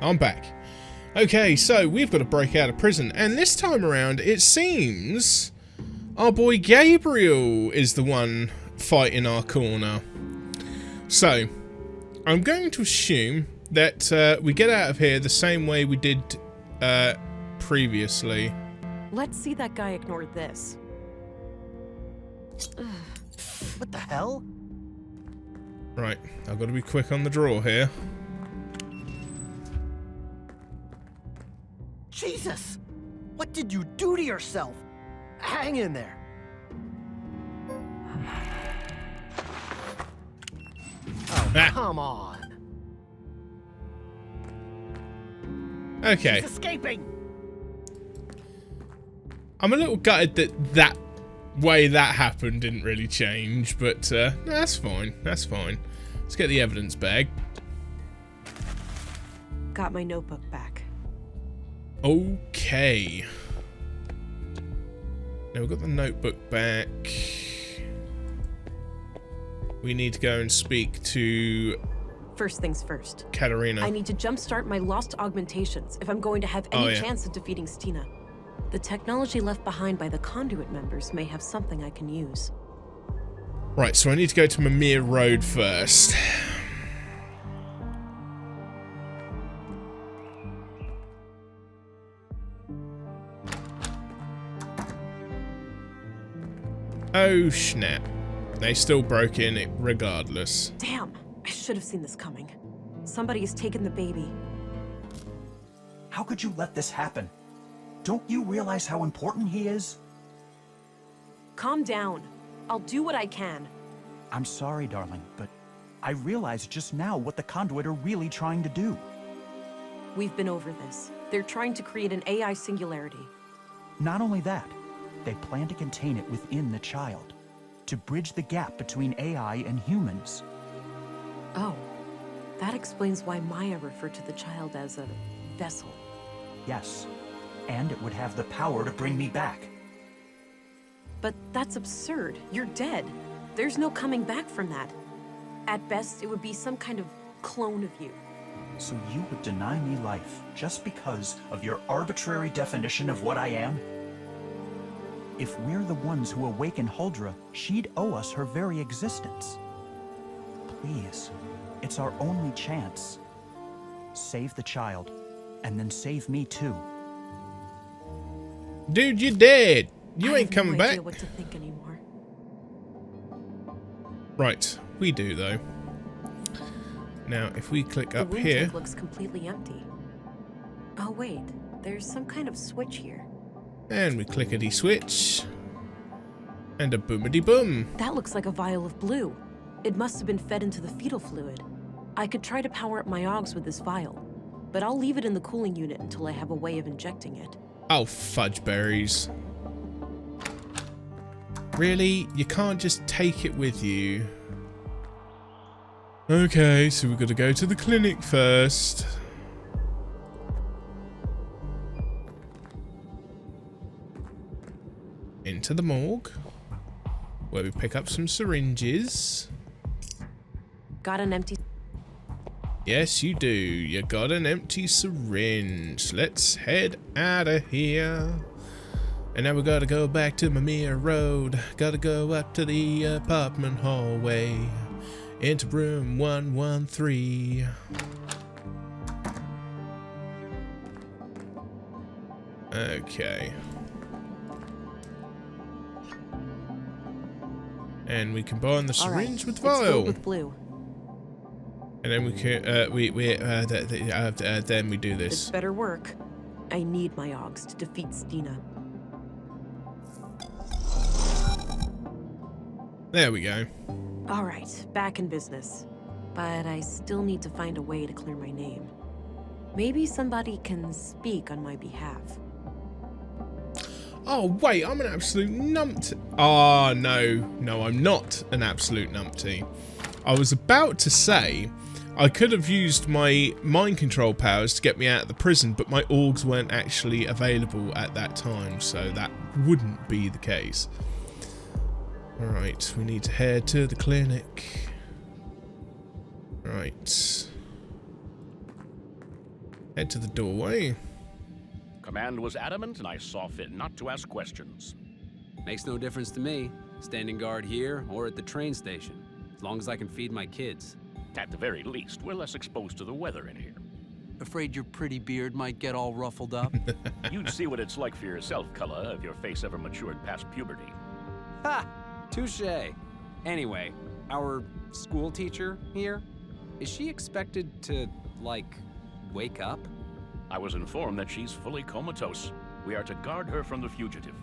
I'm back. Okay, so we've got to break out of prison, and this time around, it seems our boy Gabriel is the one fighting our corner. So, I'm going to assume that we get out of here the same way we did previously. Let's see that guy ignored this. What the hell? Right, I've got to be quick on the draw here. Jesus! What did you do to yourself? Hang in there. Oh, come on. Okay. He's escaping. I'm a little gutted that way that happened didn't really change, but no, that's fine. That's fine. Let's get the evidence bag. Got my notebook back. Okay. Now we've got the notebook back. We need to go and speak to... First things first. Katarina. I need to jumpstart my lost augmentations if I'm going to have any chance of defeating Stina. The technology left behind by the conduit members may have something I can use. Right, so I need to go to Mimir Road first. Oh snap. They still broke in it regardless. Damn, I should have seen this coming. Somebody has taken the baby. How could you let this happen? Don't you realize how important he is? Calm down. I'll do what I can. I'm sorry, darling, but I realized just now what the conduit are really trying to do. We've been over this. They're trying to create an AI singularity. Not only that, they plan to contain it within the child, to bridge the gap between AI and humans. Oh, that explains why Maya referred to the child as a vessel. Yes, and it would have the power to bring me back. But that's absurd. You're dead. There's no coming back from that. At best, it would be some kind of clone of you. So you would deny me life just because of your arbitrary definition of what I am? If we're the ones who awaken Huldra, she'd owe us her very existence. Please, it's our only chance. Save the child, and then save me too. Dude, you're dead. You ain't coming I have no idea back. what to think anymore. Right, we do though. Now, if we click up The here, tank looks completely empty. Oh wait, there's some kind of switch here. and we clickety switch, and a boomity boom. That looks like a vial of blue. It must have been fed into the fetal fluid. I could try to power up my augs with this vial, but I'll leave it in the cooling unit until I have a way of injecting it. Oh, fudge berries. Really? You can't just take it with you? Okay, so we've got to go to the clinic first. Into the morgue, where we pick up some syringes. Got an empty... Yes, you do. You got an empty syringe. Let's head out of here. And now we gotta go back to Mimir Road. Gotta go up to the apartment hallway. Into room 113. Okay. And we combine the syringe with It's filled vial. with blue. And then we can, then we do This this. better work. I need my augs to defeat Stina. There we go. All right, back in business. But I still need to find a way to clear my name. Maybe somebody can speak on my behalf. Oh, wait, I'm an absolute numpty. Oh, no, I'm not an absolute numpty. I was about to say I could have used my mind control powers to get me out of the prison, but my augs weren't actually available at that time, so that wouldn't be the case. Alright, we need to head to the clinic. Right. Head to the doorway. Command was adamant, and I saw fit not to ask questions. Makes no difference to me, standing guard here or at the train station, as long as I can feed my kids. At the very least, we're less exposed to the weather in here. Afraid your pretty beard might get all ruffled up? You'd see what it's like for yourself, Cullah, if your face ever matured past puberty. Ha! Touché. Anyway, our school teacher here, is she expected to, like, wake up? I was informed that she's fully comatose. We are to guard her from the fugitive.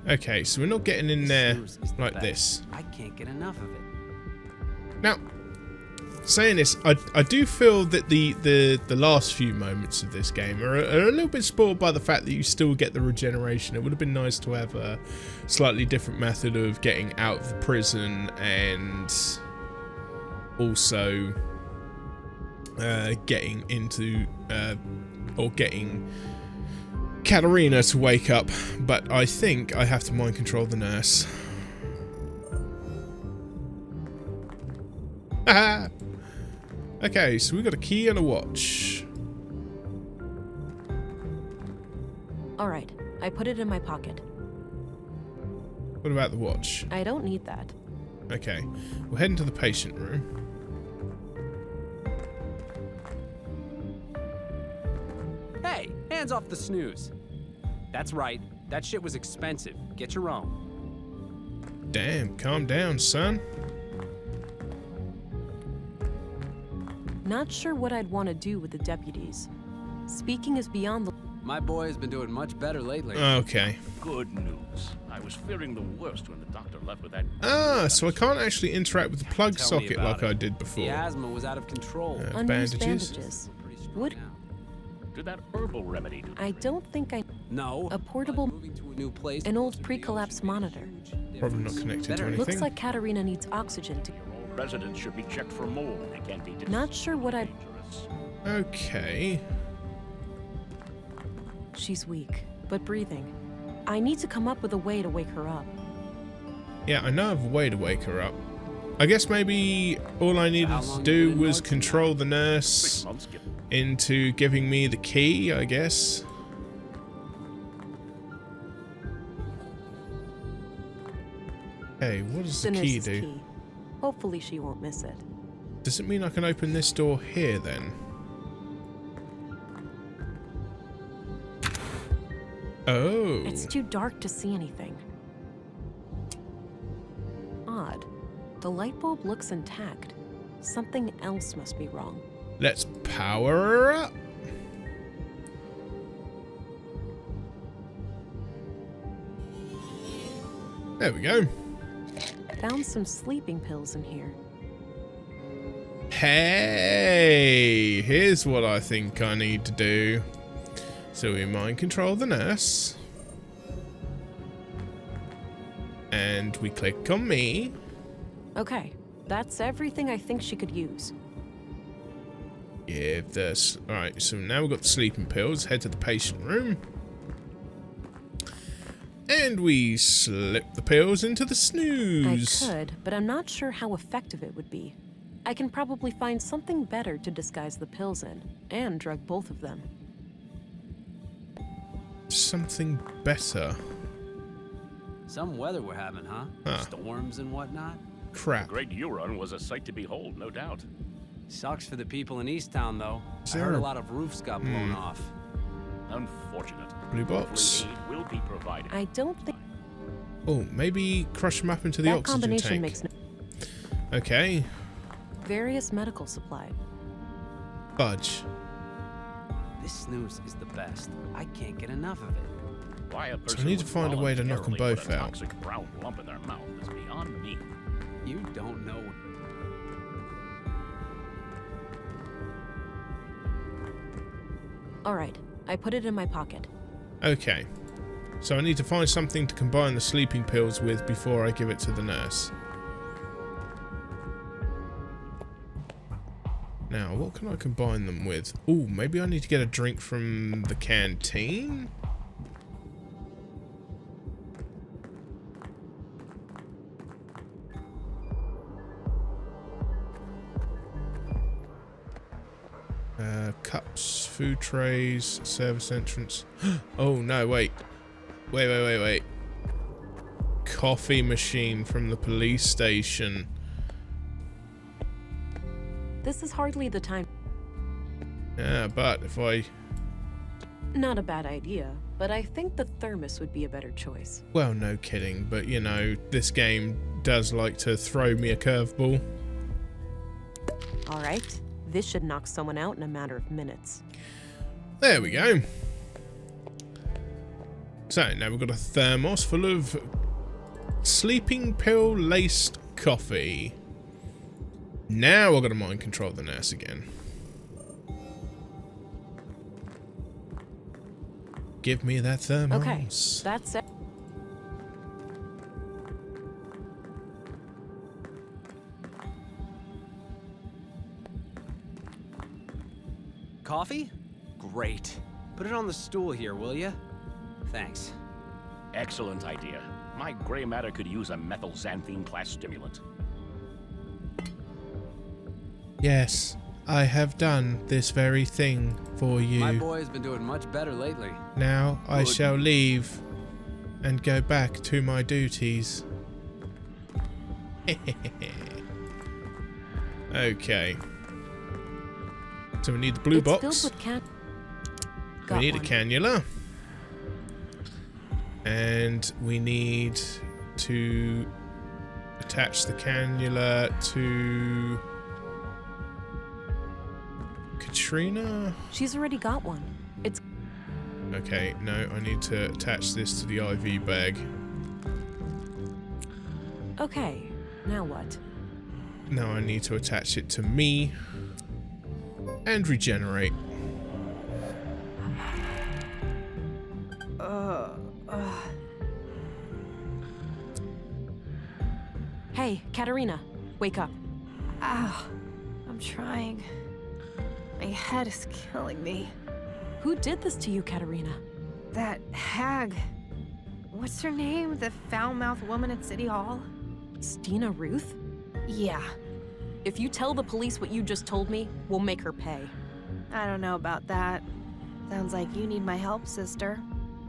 Okay, so we're not getting in there Snooze is the like best. this. I can't get enough of it. Now, saying this, I do feel that the last few moments of this game are a little bit spoiled by the fact that you still get the regeneration. It would have been nice to have a slightly different method of getting out of the prison and also getting into or getting Katarina to wake up, but I think I have to mind control the nurse. Okay, so we got a key and a watch. Alright, I put it in my pocket. What about the watch? I don't need that. Okay, we'll head into the patient room. Hey, hands off the snooze. That's right, that shit was expensive. Get your own. Damn, calm down, son. Not sure what I'd want to do with the deputies. Speaking is beyond the... My boy has been doing much better lately. Okay. Good news. I was fearing the worst when the doctor left with that... So I can't actually interact with the plug Tell me socket about like it. I did before. The asthma was out of control. unused Bandages. bandages. Pretty strong Would... now. Did that herbal remedy do... I don't think I... No. A portable... but moving to a new place An old closer to the pre-collapse ocean made a monitor. huge Probably not difference. connected to Better- anything. Looks like Katarina needs oxygen to... All residents should be checked for mold. They can't be... Not sure what I'd... dangerous. Okay. She's weak, but breathing. I need to come up with a way to wake her up. Yeah, I know of a way to wake her up. I guess maybe all I needed How to long do you been was watching control the 6 nurse months, Skip. into giving me the key, I guess. Hey, what does the key nurse's do? key. Hopefully she won't miss it. Does it mean I can open this door here then? Oh. It's too dark to see anything. Odd. The light bulb looks intact. Something else must be wrong. Let's power her up. There we go. Found some sleeping pills in here. Hey, here's what I think I need to do. So we mind control the nurse. And we click on me. Okay, that's everything I think she could use. Give this. Alright, so now we've got the sleeping pills. Head to the patient room. And we slip the pills into the snooze. I could, but I'm not sure how effective it would be. I can probably find something better to disguise the pills in, and drug both of them. Something better. Some weather we're having, huh? Huh. Storms and whatnot. Crap. Great Euron was a sight to behold, no doubt. Sucks for the people in Easttown, though. Is I there heard a- a lot of roofs got blown off. Unfortunate. Blue box. Hopefully aid will be provided. I don't think Oh, maybe crush them up into the that oxygen combination tank. makes no... Okay. Various medical supply. Fudge. This snooze is the best. I can't get enough of it. Why a I person need to would find a way to knock them voluntarily both put a out. toxic brown lump in their mouth is beyond me. You don't know. Alright, I put it in my pocket. Okay. So I need to find something to combine the sleeping pills with before I give it to the nurse. Now, what can I combine them with? Ooh, maybe I need to get a drink from the canteen? Cups, food trays, service entrance. Oh no, wait. Wait. Coffee machine from the police station. This is hardly the time. Yeah, but if I... Not a bad idea, but I think the thermos would be a better choice. Well, no kidding, but you know, this game does like to throw me a curveball. All right, this should knock someone out in a matter of minutes. There we go. So now we've got a thermos full of sleeping pill laced coffee. Now I've got to mind control the nurse again. Give me that thermos. Okay, that's it. Coffee? Great. Put it on the stool here, will ya? Thanks. Excellent idea. My gray matter could use a methylxanthine class stimulant. Yes, I have done this very thing for you. My boy's been doing much better lately. Now I Good. shall leave and go back to my duties. Okay. So we need the blue It's box. filled with can. We Got need one. a cannula. And we need to attach the cannula to Katrina. She's already got one. It's Okay, no, I need to attach this to the IV bag. okay. Now what? Now I need to attach it to me and regenerate. Hey, Katerina, wake up. Ow. I'm trying. My head is killing me. Who did this to you, Katerina? That hag. What's her name? The foul-mouthed woman at City Hall? Stina Ruth? Yeah. If you tell the police what you just told me, we'll make her pay. I don't know about that. Sounds like you need my help, sister.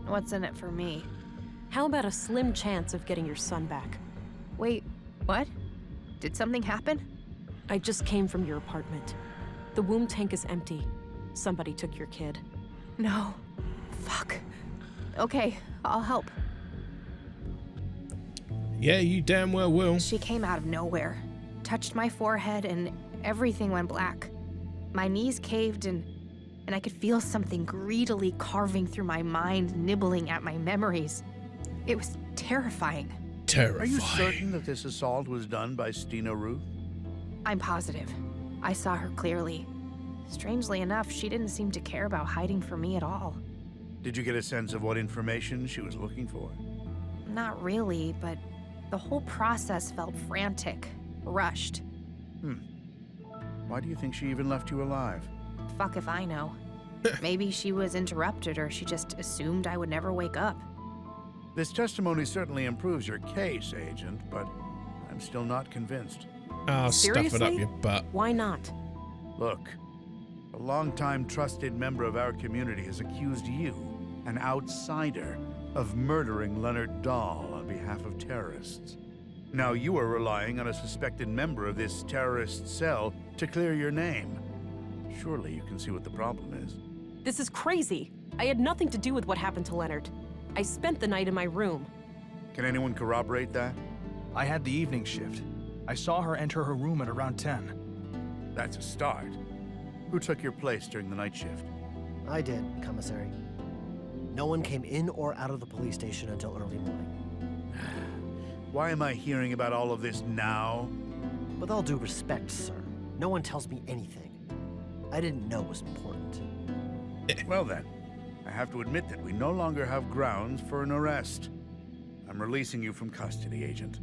What's in it for me? How about a slim chance of getting your son back? Wait, what? Did something happen? I just came from your apartment. The womb tank is empty. Somebody took your kid. No. Fuck. Okay, I'll help. Yeah, you damn well will. She came out of nowhere, touched my forehead, and everything went black. My knees caved, and I could feel something greedily carving through my mind, nibbling at my memories. It was terrifying. Terrifying. Are you certain that this assault was done by Stina Ruth? I'm positive. I saw her clearly. Strangely enough, she didn't seem to care about hiding from me at all. Did you get a sense of what information she was looking for? Not really, but the whole process felt frantic, rushed. Why do you think she even left you alive? Fuck if I know. Maybe she was interrupted or she just assumed I would never wake up. This testimony certainly improves your case, Agent, but I'm still not convinced. Ah, stuff it up Seriously? your butt. Why not? Look, a longtime trusted member of our community has accused you, an outsider, of murdering Leonard Dahl on behalf of terrorists. Now you are relying on a suspected member of this terrorist cell to clear your name. Surely you can see what the problem is. This is crazy. I had nothing to do with what happened to Leonard. I spent the night in my room. Can anyone corroborate that? I had the evening shift. I saw her enter her room at around 10. That's a start. Who took your place during the night shift? I did, Commissary. No one came in or out of the police station until early morning. Why am I hearing about all of this now? With all due respect, sir, no one tells me anything I didn't know was important. Well then, I have to admit that we no longer have grounds for an arrest. I'm releasing you from custody, Agent.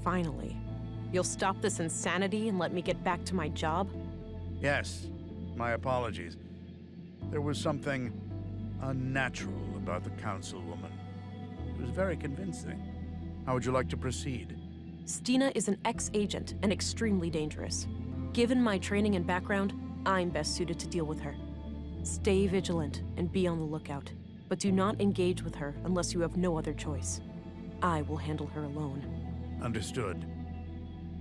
Finally. You'll stop this insanity and let me get back to my job? Yes, my apologies. There was something unnatural about the councilwoman. It was very convincing. How would you like to proceed? Stina is an ex-agent and extremely dangerous. Given my training and background, I'm best suited to deal with her. Stay vigilant and be on the lookout, but do not engage with her unless you have no other choice. I will handle her alone. Understood.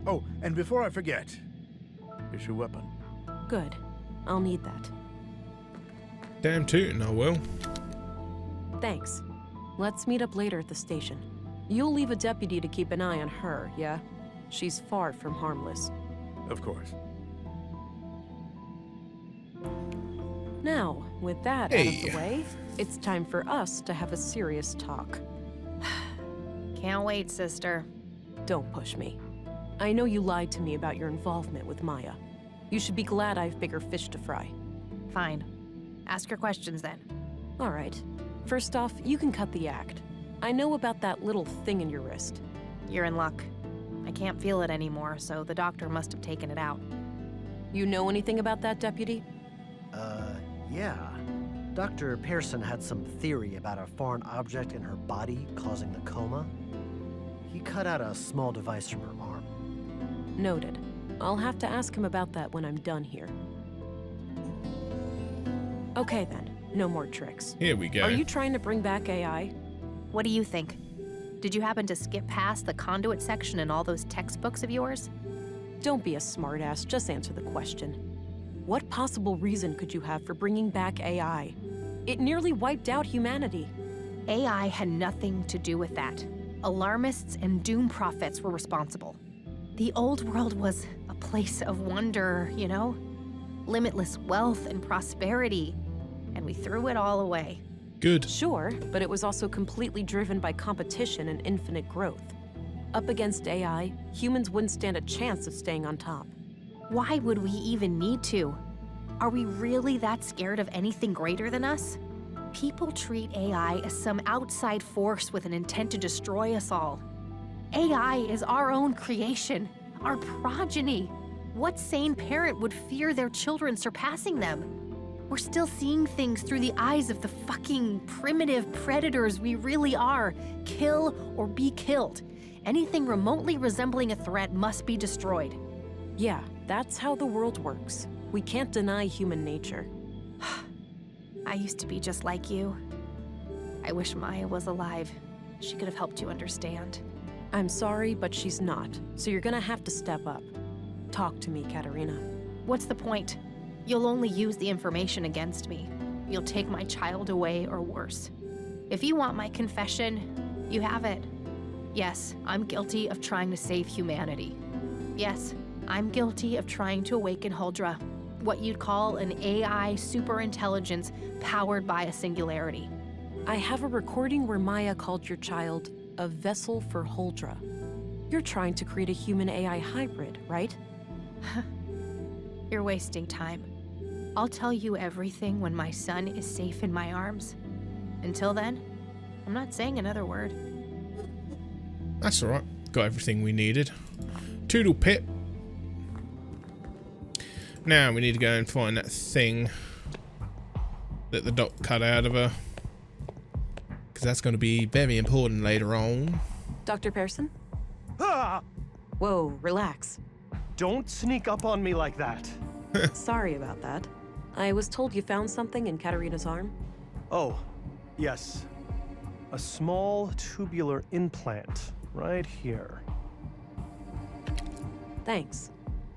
Oh, and before I forget, here's your weapon. Good. I'll need that. Damn tootin', I will. Thanks. Let's meet up later at the station. You'll leave a deputy to keep an eye on her, yeah? She's far from harmless. Of course. Now, with that out of the way, it's time for us to have a serious talk. Can't wait, sister. Don't push me. I know you lied to me about your involvement with Maya. You should be glad I have bigger fish to fry. Fine. Ask your questions then. All right. First off, you can cut the act. I know about that little thing in your wrist. You're in luck. I can't feel it anymore, so the doctor must have taken it out. You know anything about that, Deputy? Yeah. Dr. Pearson had some theory about a foreign object in her body causing the coma. He cut out a small device from her arm. Noted. I'll have to ask him about that when I'm done here. Okay then, no more tricks. Here we go. Are you trying to bring back AI? What do you think? Did you happen to skip past the conduit section in all those textbooks of yours? Don't be a smartass, just answer the question. What possible reason could you have for bringing back AI? It nearly wiped out humanity. AI had nothing to do with that. Alarmists and doom prophets were responsible. The old world was a place of wonder, you know? Limitless wealth and prosperity, and we threw it all away. Good. Sure, but it was also completely driven by competition and infinite growth. Up against AI, humans wouldn't stand a chance of staying on top. Why would we even need to? Are we really that scared of anything greater than us? People treat AI as some outside force with an intent to destroy us all. AI is our own creation, our progeny. What sane parent would fear their children surpassing them? We're still seeing things through the eyes of the fucking primitive predators we really are. Kill or be killed. Anything remotely resembling a threat must be destroyed. Yeah, that's how the world works. We can't deny human nature. I used to be just like you. I wish Maya was alive. She could have helped you understand. I'm sorry, but she's not, so you're gonna have to step up. Talk to me, Katerina. What's the point? You'll only use the information against me. You'll take my child away or worse. If you want my confession, you have it. Yes, I'm guilty of trying to save humanity. Yes, I'm guilty of trying to awaken Huldra, what you'd call an AI superintelligence powered by a singularity. I have a recording where Maya called your child a vessel for Huldra. You're trying to create a human-AI hybrid, right? You're wasting time. I'll tell you everything when my son is safe in my arms. Until then, I'm not saying another word. That's alright. Got everything we needed. Toodle pip. Now we need to go and find that thing that the doc cut out of her. Because that's going to be very important later on. Dr. Pearson? Ah! Whoa, relax. Don't sneak up on me like that. Sorry about that. I was told you found something in Katerina's arm. Oh, yes. A small tubular implant right here. Thanks.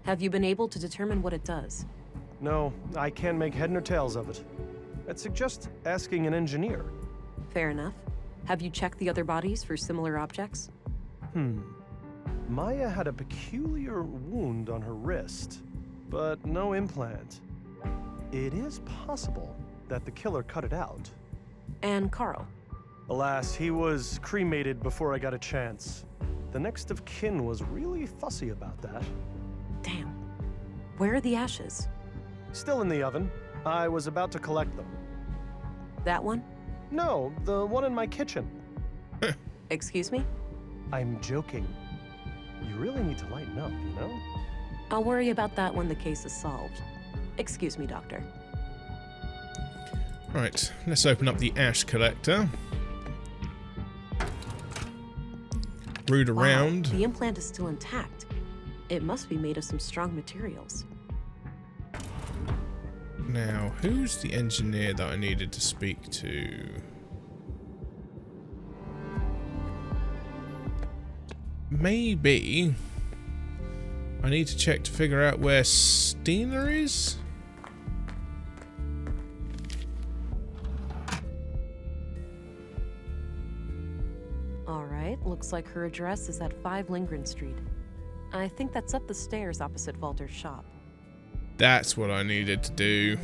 Have you been able to determine what it does? No, I can't make head nor tails of it. I'd suggest asking an engineer. Fair enough. Have you checked the other bodies for similar objects? Maya had a peculiar wound on her wrist, but no implant. It is possible that the killer cut it out. And Carl? Alas, he was cremated before I got a chance. The next of kin was really fussy about that. Damn. Where are the ashes? Still in the oven. I was about to collect them. That one? No, the one in my kitchen. Excuse me? I'm joking. You really need to lighten up, you know? I'll worry about that when the case is solved. Excuse me, Doctor. Right, let's open up the ash collector. Root around. Wow, the implant is still intact. It must be made of some strong materials. Now, who's the engineer that I needed to speak to? Maybe I need to check to figure out where Stina is? Alright, looks like her address is at 5 Lindgren Street. I think that's up the stairs opposite Walter's shop. That's what I needed to do.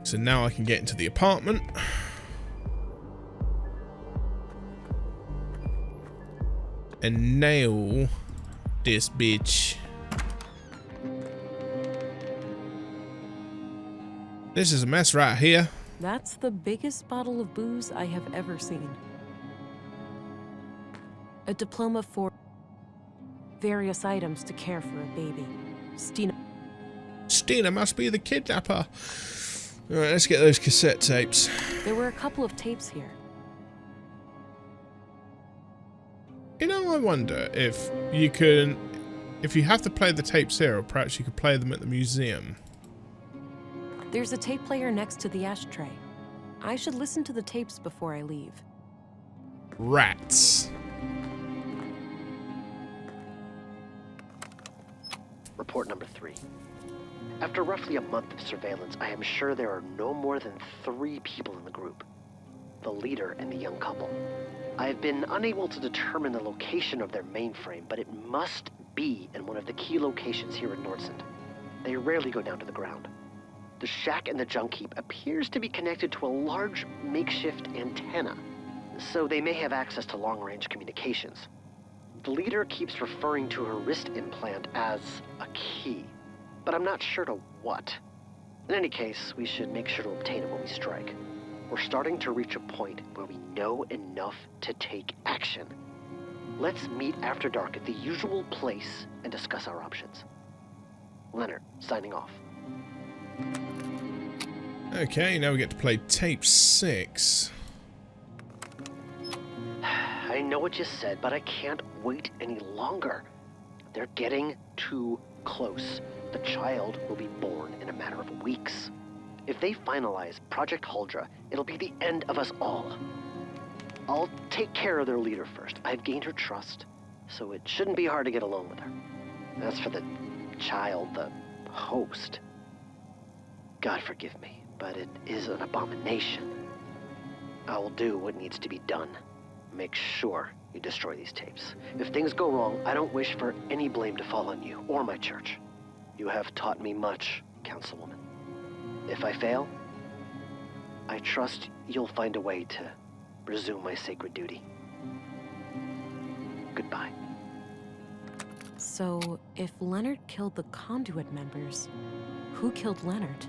So now I can get into the apartment. And nail this bitch. This is a mess right here. That's the biggest bottle of booze I have ever seen. A diploma for various items to care for a baby. Stina must be the kidnapper. Alright, let's get those cassette tapes. There were a couple of tapes here. You know, I wonder if you can, if you have to play the tapes here, or perhaps you could play them at the museum. There's a tape player next to the ashtray. I should listen to the tapes before I leave. Rats. Report number 3. After roughly a month of surveillance, I am sure there are no more than 3 people in the group. The leader and the young couple. I have been unable to determine the location of their mainframe, but it must be in one of the key locations here in Nordsund. They rarely go down to the ground. The shack in the junk heap appears to be connected to a large makeshift antenna, so they may have access to long-range communications. The leader keeps referring to her wrist implant as a key, but I'm not sure to what. In any case, we should make sure to obtain it when we strike. We're starting to reach a point where we know enough to take action. Let's meet after dark at the usual place and discuss our options. Leonard, signing off. Okay, now we get to play tape 6. I know what you said, but I can't wait any longer. They're getting too close. The child will be born in a matter of weeks. If they finalize Project Huldra, it'll be the end of us all. I'll take care of their leader first. I've gained her trust, so it shouldn't be hard to get along with her. As for the child, the host, God forgive me, but it is an abomination. I will do what needs to be done. Make sure you destroy these tapes. If things go wrong, I don't wish for any blame to fall on you or my church. You have taught me much, Councilwoman. If I fail, I trust you'll find a way to resume my sacred duty. Goodbye. So, if Leonard killed the Conduit members, who killed Leonard?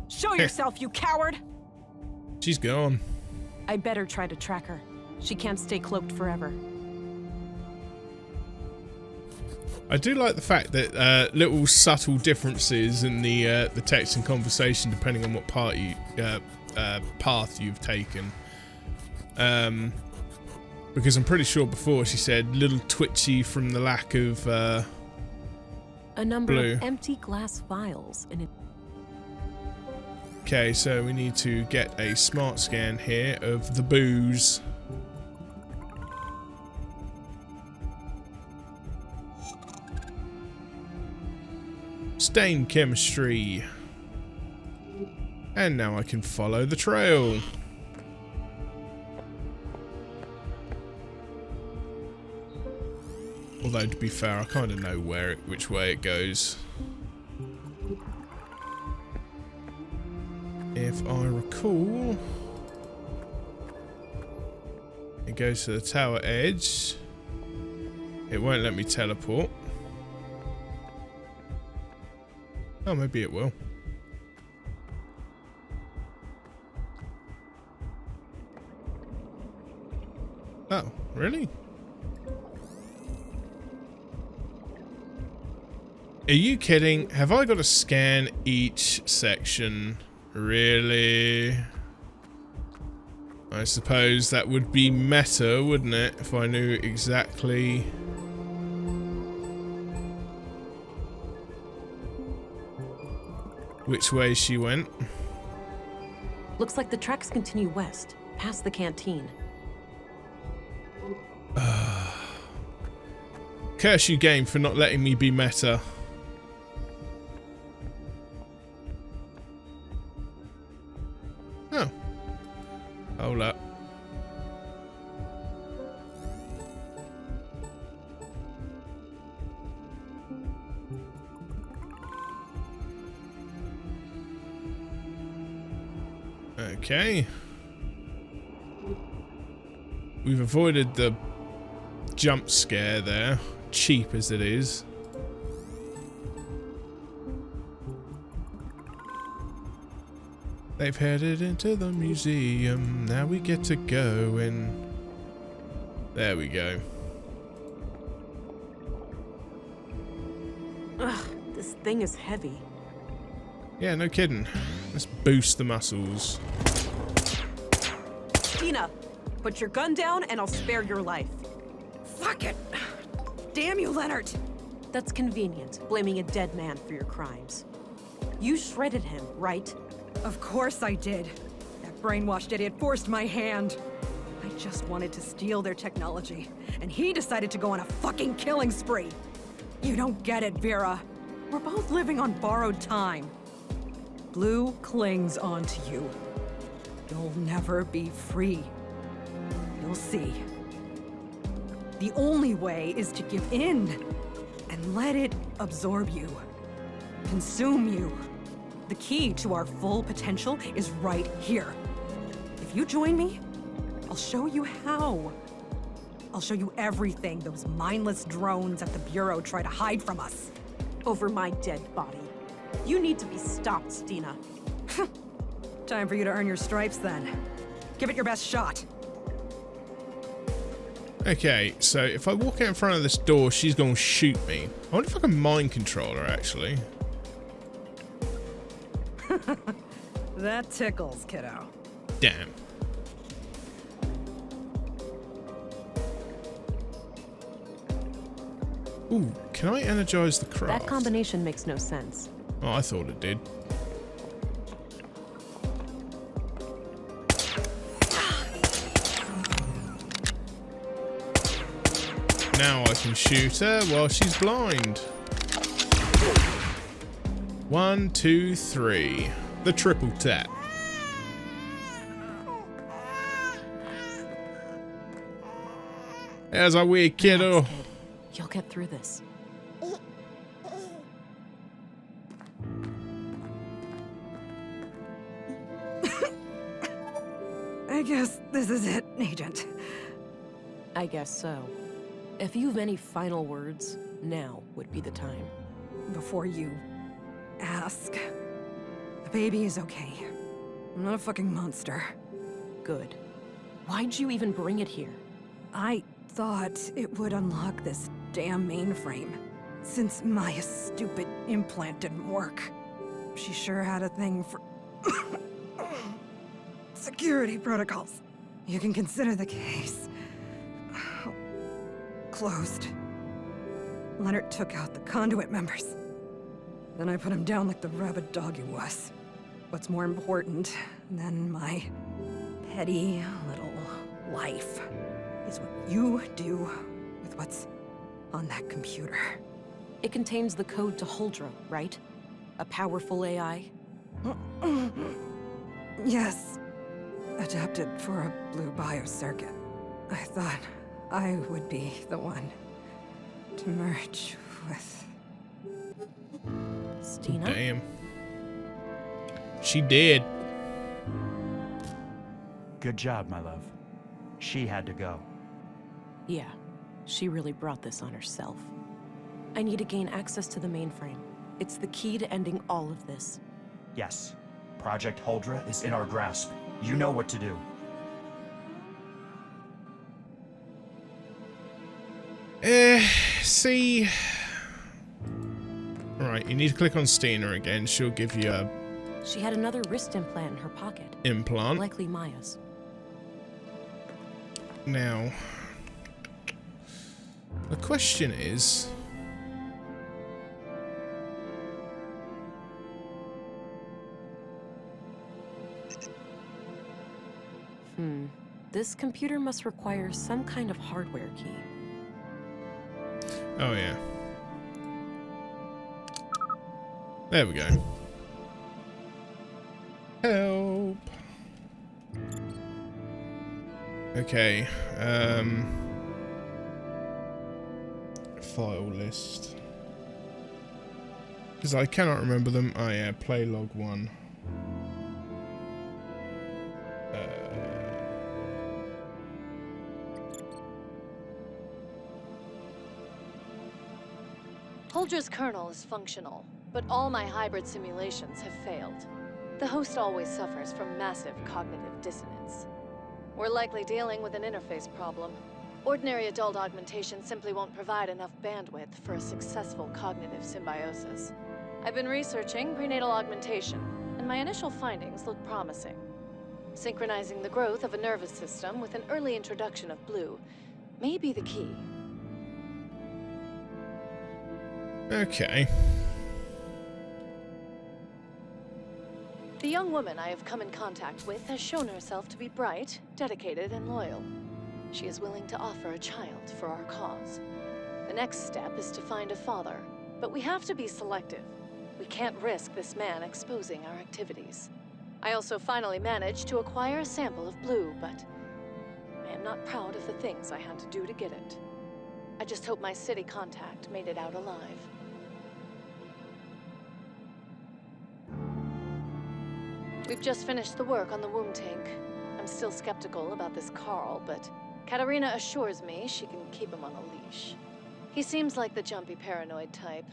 Show yourself, you coward! She's gone. I better try to track her. She can't stay cloaked forever. I do like the fact that little subtle differences in the text and conversation depending on what part you, path you've taken. Because I'm pretty sure before she said little twitchy from the lack of a number blue. of empty glass vials in it. Okay, so we need to get a smart scan here of the booze. Stain chemistry. And now I can follow the trail. Although, to be fair, I kind of know which way it goes. If I recall, it goes to the tower edge. It won't let me teleport. Oh, maybe it will. Oh, really? Are you kidding? Have I got to scan each section? Really? I suppose that would be meta, wouldn't it? If I knew exactly... which way she went. Looks like the tracks continue west, past the canteen. Curse you, game, for not letting me be meta. Oh. Hold up. Okay. We've avoided the jump scare there, cheap as it is. They've headed into the museum. Now we get to go in. There we go. Ugh, this thing is heavy. Yeah, no kidding. Let's boost the muscles. Tina, put your gun down and I'll spare your life. Fuck it! Damn you, Leonard! That's convenient, blaming a dead man for your crimes. You shredded him, right? Of course I did. That brainwashed idiot forced my hand. I just wanted to steal their technology, and he decided to go on a fucking killing spree. You don't get it, Vera. We're both living on borrowed time. Blue clings onto you. You'll never be free. You'll see. The only way is to give in and let it absorb you, consume you. The key to our full potential is right here. If you join me, I'll show you how. I'll show you everything those mindless drones at the Bureau try to hide from us. Over my dead body. You need to be stopped, Stina. Time for you to earn your stripes then. Give it your best shot. Okay, so if I walk out in front of this door, she's gonna shoot me. I wonder if I can mind control her, actually. That tickles, kiddo. Damn. Ooh, can I energize the craft? That combination makes no sense. Oh, I thought it did. Now I can shoot her while she's blind. 1, 2, 3. The triple tap. There's a weird kiddo. Relax, kid. You'll get through this. I guess this is it, Agent. I guess so. If you've any final words, now would be the time. Before you ask, the baby is okay. I'm not a fucking monster. Good. Why'd you even bring it here? I thought it would unlock this damn mainframe. Since my stupid implant didn't work. She sure had a thing for security protocols. You can consider the case closed. Leonard took out the conduit members. Then I put him down like the rabid dog he was. What's more important than my petty little life is what you do with what's on that computer. It contains the code to Huldra, right? A powerful AI? Yes. Adapted for a blue biocircuit. I thought I would be the one to merge with... Stina? Damn. She did. Good job, my love. She had to go. Yeah, she really brought this on herself. I need to gain access to the mainframe. It's the key to ending all of this. Yes. Project Huldra is in our grasp. You know what to do. See... Right, you need to click on Stina again. She'll give you a... She had another wrist implant in her pocket. implant. Likely Maya's. Now, the question is... This computer must require some kind of hardware key. Oh, yeah. There we go. Help! Okay, file list. Because I cannot remember them. Oh yeah, play log 1. Holdra's kernel is functional, but all my hybrid simulations have failed. The host always suffers from massive cognitive dissonance. We're likely dealing with an interface problem. Ordinary adult augmentation simply won't provide enough bandwidth for a successful cognitive symbiosis. I've been researching prenatal augmentation, and my initial findings look promising. Synchronizing the growth of a nervous system with an early introduction of blue may be the key. Okay. The young woman I have come in contact with has shown herself to be bright, dedicated, and loyal. She is willing to offer a child for our cause. The next step is to find a father, but we have to be selective. We can't risk this man exposing our activities. I also finally managed to acquire a sample of blue, but I am not proud of the things I had to do to get it. I just hope my city contact made it out alive. We've just finished the work on the womb tank. I'm still skeptical about this Carl, but Katarina assures me she can keep him on a leash. He seems like the jumpy paranoid type.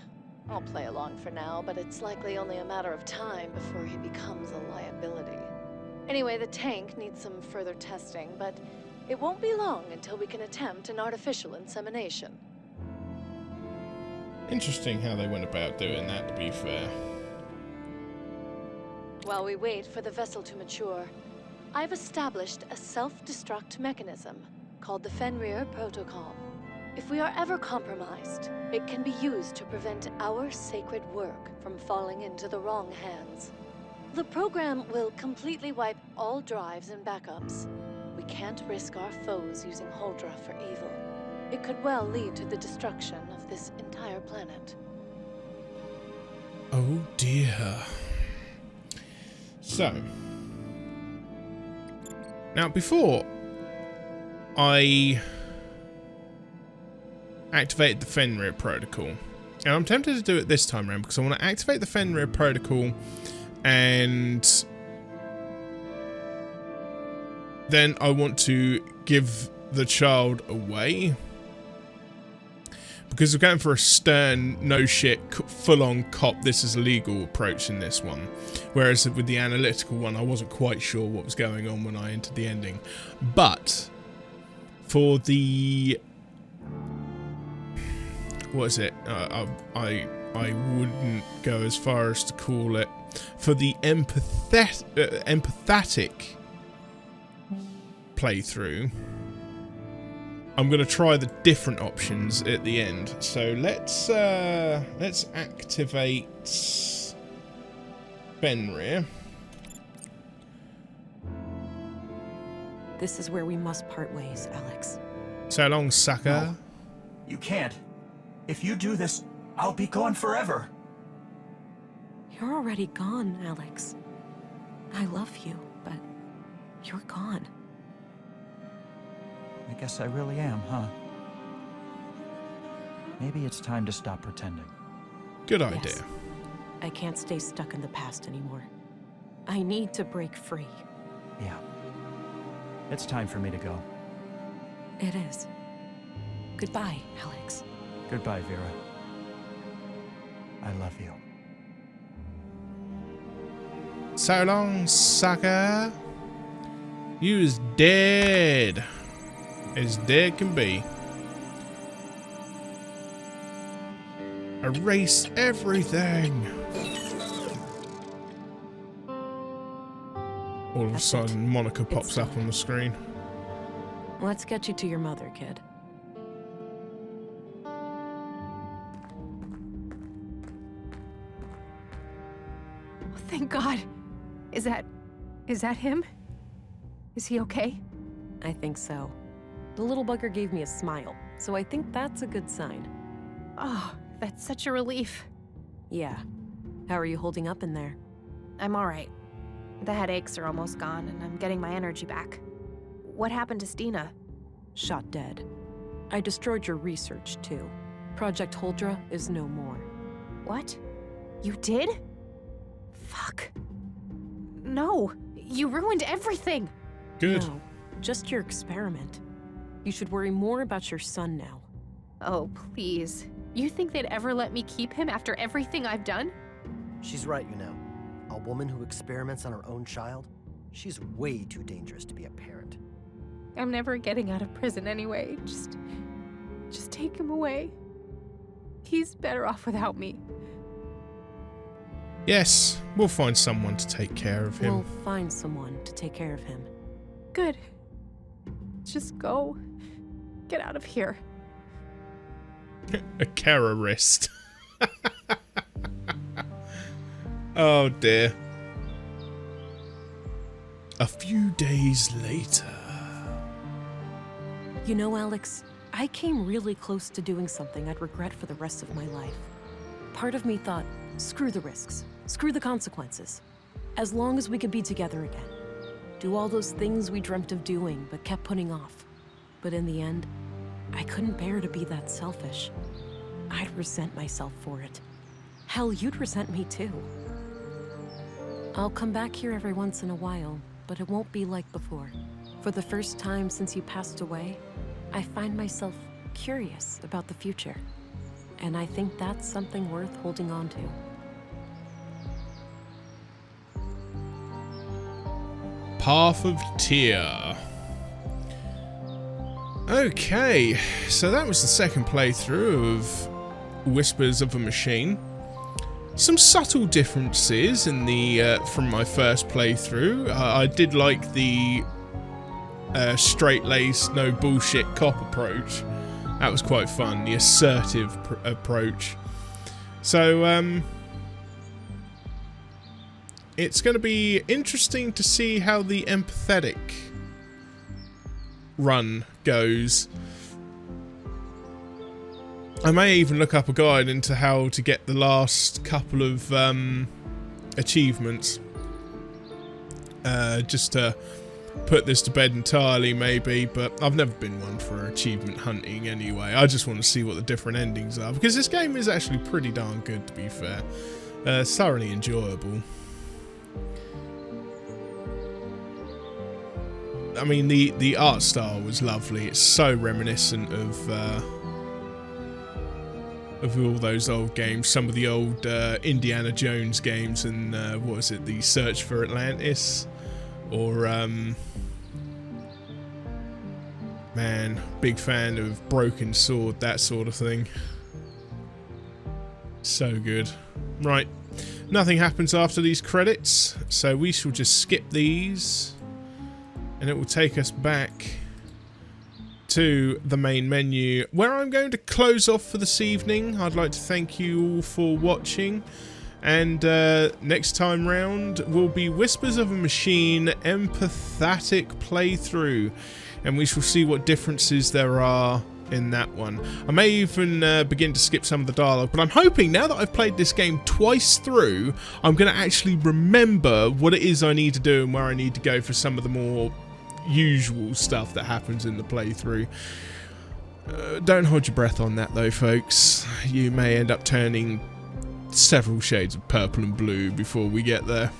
I'll play along for now, but it's likely only a matter of time before he becomes a liability. Anyway, the tank needs some further testing, but it won't be long until we can attempt an artificial insemination. Interesting how they went about doing that, to be fair. While we wait for the vessel to mature, I've established a self-destruct mechanism called the Fenrir Protocol. If we are ever compromised, it can be used to prevent our sacred work from falling into the wrong hands. The program will completely wipe all drives and backups. We can't risk our foes using Holdra for evil. It could well lead to the destruction of this entire planet. Oh dear. So, now before I activated the Fenrir protocol, and I'm tempted to do it this time around because I want to activate the Fenrir protocol and then I want to give the child away. Because we're going for a stern, no shit, full-on cop, this is illegal approach in this one. Whereas with the analytical one, I wasn't quite sure what was going on when I entered the ending. But for the... what is it? I wouldn't go as far as to call it. For the empathetic playthrough, I'm going to try the different options at the end. So let's activate Fenrir. This is where we must part ways, Alex. So long, sucker. No, you can't. If you do this, I'll be gone forever. You're already gone, Alex. I love you, but you're gone. I guess I really am, huh? Maybe it's time to stop pretending. Good idea. Yes. I can't stay stuck in the past anymore. I need to break free. Yeah. It's time for me to go. It is. Goodbye, Alex. Goodbye, Vera. I love you. So long, sucker. You is dead. As dead can be. Erase everything. All of a sudden, Monica pops up on the screen. Let's get you to your mother, kid. Oh, thank God. Is that him? Is he okay? I think so. The little bugger gave me a smile, so I think that's a good sign. Oh, that's such a relief. Yeah. How are you holding up in there? I'm all right. The headaches are almost gone, and I'm getting my energy back. What happened to Stina? Shot dead. I destroyed your research, too. Project Huldra is no more. What? You did? Fuck. No, you ruined everything. Good. No, just your experiment. You should worry more about your son now. Oh, please. You think they'd ever let me keep him after everything I've done? She's right, you know. A woman who experiments on her own child? She's way too dangerous to be a parent. I'm never getting out of prison anyway. Just take him away. He's better off without me. Yes, we'll find someone to take care of him. We'll find someone to take care of him. Good. Just go. Get out of here. A terrorist. Oh dear. A few days later. You know, Alex, I came really close to doing something I'd regret for the rest of my life. Part of me thought, screw the risks, screw the consequences. As long as we could be together again. Do all those things we dreamt of doing, but kept putting off. But in the end, I couldn't bear to be that selfish. I'd resent myself for it. Hell, you'd resent me too. I'll come back here every once in a while, but it won't be like before. For the first time since you passed away, I find myself curious about the future. And I think that's something worth holding on to. Path of Tear. Okay, so that was the second playthrough of Whispers of a Machine. Some subtle differences in the from my first playthrough. I did like the straight-laced, no bullshit cop approach. That was quite fun. The assertive approach. So it's going to be interesting to see how the empathetic run goes. I may even look up a guide into how to get the last couple of achievements. Just to put this to bed entirely, maybe, but I've never been one for achievement hunting anyway. I just want to see what the different endings are, because this game is actually pretty darn good, to be fair. Thoroughly enjoyable. I mean, the art style was lovely. It's so reminiscent of all those old games, some of the old Indiana Jones games, and what was it, the Search for Atlantis, or man, big fan of Broken Sword, that sort of thing. So good. Right, nothing happens after these credits, so we shall just skip these, and it will take us back to the main menu, where I'm going to close off for this evening. I'd like to thank you all for watching, and next time round will be Whispers of a Machine empathetic playthrough, and we shall see what differences there are in that one. I may even begin to skip some of the dialogue, but I'm hoping now that I've played this game twice through, I'm going to actually remember what it is I need to do and where I need to go for some of the more usual stuff that happens in the playthrough. Don't hold your breath on that though, folks. You may end up turning several shades of purple and blue before we get there.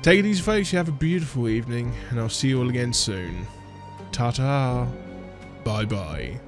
Take it easy, folks. You have a beautiful evening, and I'll see you all again soon. Ta-ta. Bye-bye.